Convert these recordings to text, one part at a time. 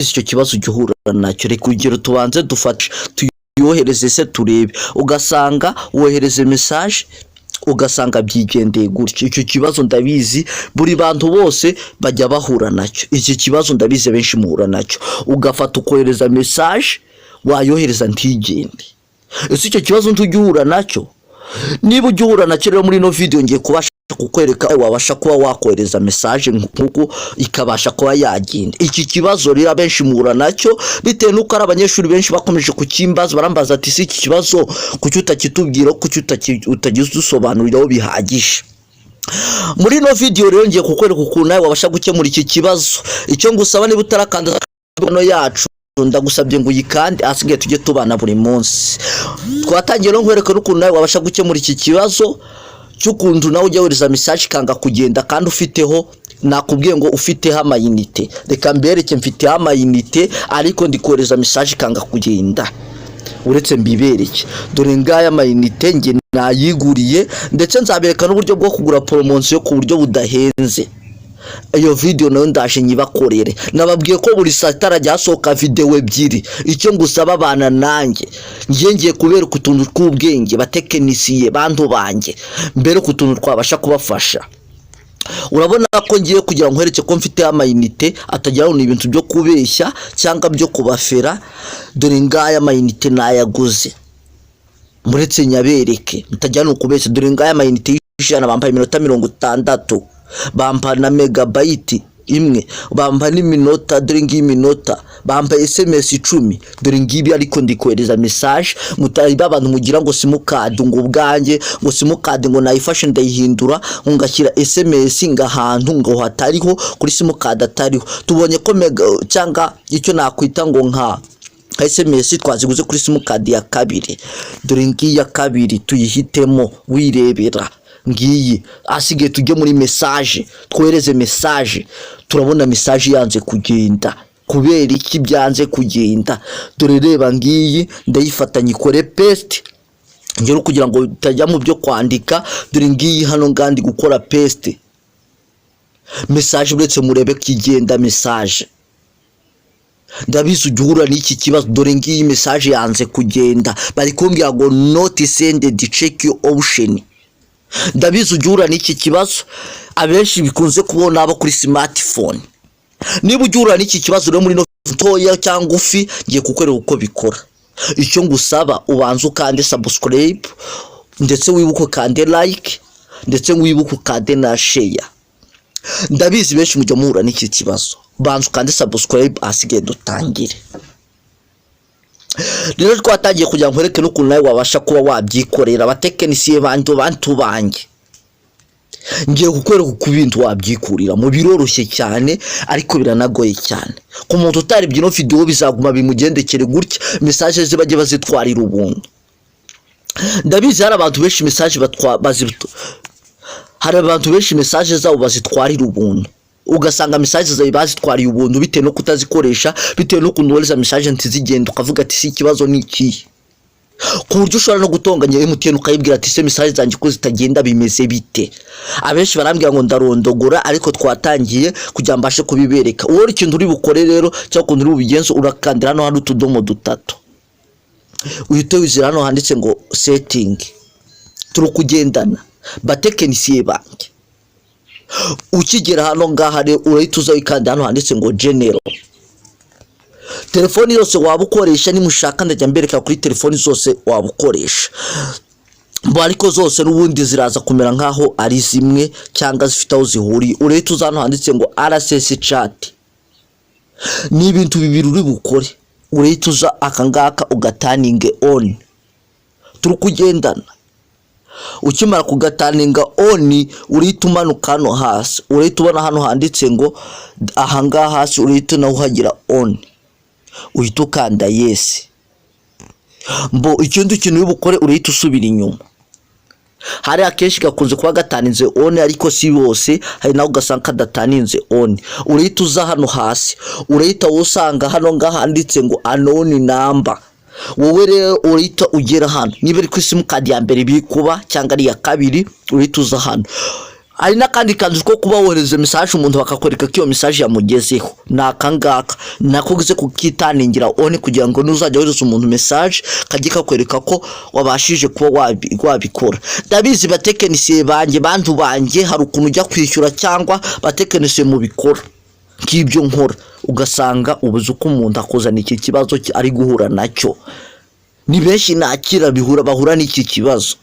icyo kibazo gihura nacyo. Reka urugero tubanze dufate tuyohereze se turebe, ugasanga wohereze message ugasanga byigendeye gutyo. Icyo kibazo ndabizi buri bantu bose bajya bahura nacyo. Iki kibazo ndabizi benshi muhura nacyo, ugafata ukohereza message wayohereza ntigende. Ese icyo kibazo ntugihura nacyo? Niba ugihura nacyo rero muri no video ngiye kubasha kukwereka wabasha kuba wakohereza message nkuko ikabasha kuba yagenda. Iki kibazo rero benshi muhura nacyo bitewe nuko ari abanyeshuri benshi bakomeje kukimbaza, barambaza ati si iki kibazo kuki utakitubwira, kuki utagisobanuriraho bihagije. Muri no video rero ngiye kukwereka ukuntu nawe wabasha gukemura iki kibazo. Icyo ngusaba niba utarakanda no yacu ndagusabye ngo uyikande asigaye tujye tubana buri munsi. Twatangiye no nkwereka n'ukuntu nawe wabasha gukemura iki kibazo cy'ukuntu nawe ujya wohereza message kanga kugenda kandi ufiteho, nakubwiye ngo ufiteho amayinite. Reka mbereke mfiteho amayinite ariko ndikohereza message kanga kugenda. Uretse mbibereke, dore ngaya amayinite nge nayiguriye, ndetse nzabereka n'uburyo bwo kugura promotion ku buryo budahenze. Iyo video nayo ndaje nyibakorere. Nababwiye ko buri saa tarajya hasohoka video ebyiri. Icyo ngusaba bana nanjye ngiye kubera kutuntu tw'ubwenge batekinisiye bantu banjye mbere kutuntu twabasha kubafasha. Urabona ko ngiye kugira ngo nkwereke ko mfite amayinite atagira ngo ibintu byo kubeshya cyangwa byo kubafera. Dore ngaya amayinite nayaguze, muretse nyabereke mutajya no kubeshya. Dore ngaya amayinite y'ijana bambaye iminota 60, bampa na megabyte imwe, bampa n'iminota. Dore ngiyi minota bampa SMS 10. Dore ngibi ariko ndikohereza message mutari abantu mugira ngo simukadi ngo ubwanjye ngo simukadi ngo nayifashe ndayihindura ngashyira SMS ngahantu ngo hatariho kuri simukadi atariho. Tubonye ko mega cyangwa icyo nakwita ngo nka SMS twaziguze kuri simukadi ya kabiri. Dore ngiyi ya kabiri tuyihitemo wirebera. Ngiyi asigaye tujye muri message twohereze message. Turabona message yanze kugenda. Kubera iki byanze kugenda? Dore reba ngiyi ndayifatanye ikore paste ngero kugira ngo utajya mu byo kwandika. Dore ngiyi hano ngandi gukora paste message, uretse murebe kigenda message. Ndabizi ugihura n'iki kibazo. Dore ngiyi message yanze kugenda, bari kumbwira ngo not sended, check your option. Ndabizi ugihura n'iki kibazo abenshi bikunze kubona abo kuri smartphone. Niba ugihura n'iki kibazo rero muri no toya cyangwa ufi ngiye kukwereka uko bikora. Icyo ngusaba ubanza ukande subscribe, ndetse wibuke kande like, ndetse wibuke kande na share. Ndabizi benshi mujya muhura n'iki kibazo, banza ukande subscribe asigaye dutangire. Rero twatangiye kugira ngo nkwereke n'ukuntu nawe wabasha kuba wabyikorera. Abatekinisiye bantu banjye ngiye kukwereka uko ibintu wabyikurira mu biroroshye cyane ariko biranagoye cyane. Ku muntu utarebye ino video bizaguma bimugendekere gutya, message ze bajye bazitwarira ubuntu. Ndabizi hari abantu benshi message hari abantu benshi message zabo bazitwarira ubuntu, ugasanga message zawe bazitwariye ubuntu bitewe no kutazikoresha, bitewe no kunwohereza message ntizigenda, ukavuga ati si ikibazo ni iki. Ku buryo ushobora no gutonganya MTN ukayibwira ati se message zanjye ko zitagenda bimeze bite. Abenshi barambwira ngo ndarondogora, ariko twatangiye kugira mbashe kubibereka. Uwo ikintu uri bukore rero cyangwa kuntu uri bubigenzo, urakandira hano utudomo dutatu, uhite wizira hano handitse ngo setting. Turukugendana batekinisiye banjye. Ukigera hano ngaha rero urahita uza wikanda hano handitse ngo general. Telefoni yose wabukoresha nimushaka ndajya mbereka kuri telefoni zose wabukoresha. Ariko zose n'ubundi ziraza kumera nkaho ari zimwe cyangwa zifite aho zihuriye. Urahita uza hano handitse ngo RSS chat. Ni ibintu bibiri uri bukore. Urahita uza akangaka ugataninge on. Turukugendana. Ukimara kugataninga on urahita umanuka hano hasi. Urahita ubona hano handitse ngo ahangaha hasi, urahita naho uhagira on. Uhita ukanda yes. Ikindi kintu y'ubukore urahita usubira inyuma. Hari akenshi gakunze kuba gataninze on ariko si bose, hari naho ugasanga kadataninze on. Urahita uza hano hasi, urahita usanga hano ngaha handitse ngo unknown number. Wowe rero urahita ugera hano, niba ari ku simukadi ya mbere bikuba cyangwa ari ya kabiri, urahita uza hano. ari n'akandi kanzu ko kuba wohereza message umuntu bakakwereka ko iyo message yamugezeho nakangaka nakugize kukitaningira on kugira ngo nuzajya wohereza umuntu message kajye kakwereka ko wabashije kuba wabikora. Ndabizi batekinisiye bantu banjye hari ukuntu ujya kwishyura cyangwa batekinisiye mu bikora nk'ibyo nkora ugasanga ubuze uko umuntu akozana iki kibazo ari guhura nacyo. Ni benshi nakira bahura n'iki kibazo.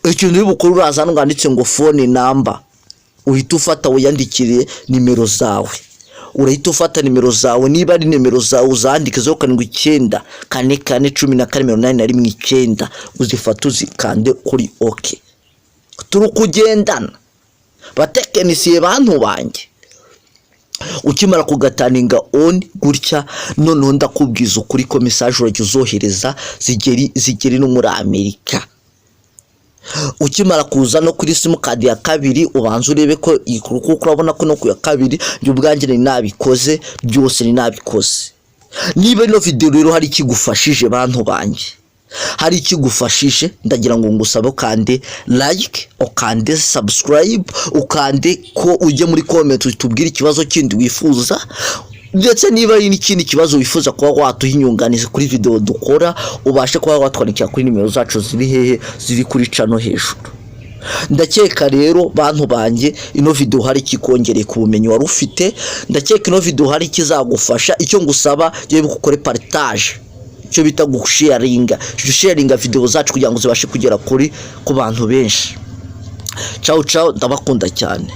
Ikintu y'ubukuru uraza nganditse ngo phone number, uhita ufata wiyandikiriye nimero zawe, urahita ufata nimero zawe, niba ari nimero zawe uzandike 09 44 14 81 uzifata uzikande kuri OK. Turukugendana batekinisiye bantu banjye. Ukimara kugataninga on gutya noneho ndakubwiza ukuri ko message urajya uzohereza zigeri no muri Amerika. Ukimara kuza no kuri simu card ya kabiri ubanza urebe ko kuko urabona ko no ku ya kabiri byo ubwanjye ni nabikoze byose ni nabikoze. Niba ino video rero hari ikigufashije bantu banjye, hari ikigufashije ndagira ngo ngusabe kandi like ukande subscribe ukande ko ujye muri comment utubwire ikibazo kindi wifuza, ndetse niba ari n'ikindi kibazo wifuza kuba watuha inyunganizi kuri video dukora ubashe kuba watwandikira kuri nimero zacu ziri hehe ziri kuri channel hejuru. Ndakeka rero bantu banjye ino video hari kikongereye ku bumenyi wari ufite. Ndakeka ino video hari kizagufasha. Icyo ngusaba je gukora partage, cyo bita gusharinga video zacu kugira ngo zibashe kugera ku bantu benshi. Ciao ndabakunda cyane.